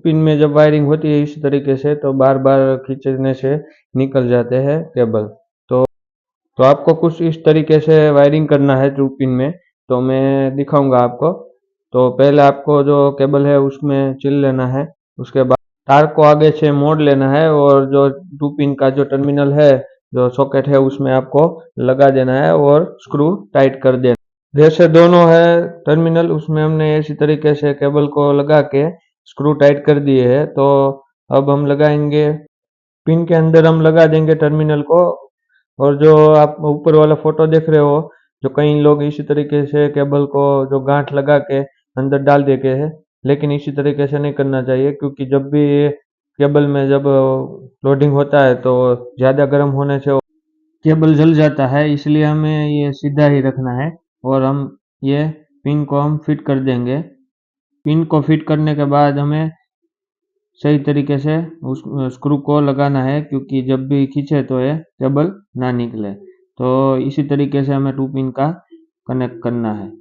Pin में जब wiring होती है इस तरीके से, तो बार बार खींचने से निकल जाते हैं केबल। तो आपको कुछ इस तरीके से वायरिंग करना है ट्यूब पिन में, तो मैं दिखाऊंगा आपको। तो पहले आपको जो केबल है उसमें चिल लेना है, उसके बाद तार को आगे से मोड़ लेना है और जो ट्यूब पिन का जो टर्मिनल है, जो सॉकेट है, उसमें आपको लगा देना है और स्क्रू टाइट कर देना। जैसे दोनों है टर्मिनल, उसमें हमने इसी तरीके से केबल को लगा के स्क्रू टाइट कर दिए है। तो अब हम लगाएंगे पिन के अंदर, हम लगा देंगे टर्मिनल को। और जो आप ऊपर वाला फोटो देख रहे हो, जो कई लोग इसी तरीके से केबल को जो गांठ लगा के अंदर डाल देते हैं, लेकिन इसी तरीके से नहीं करना चाहिए, क्योंकि जब भी केबल में जब लोडिंग होता है तो ज़्यादा गर्म होने से केबल जल जाता है। इसलिए हमें ये सीधा ही रखना है और हम ये पिन को हम फिट कर देंगे। पिन को फिट करने के बाद हमें सही तरीके से उस स्क्रू को लगाना है, क्योंकि जब भी खींचे तो ये केबल ना निकले। तो इसी तरीके से हमें टू पिन का कनेक्ट करना है।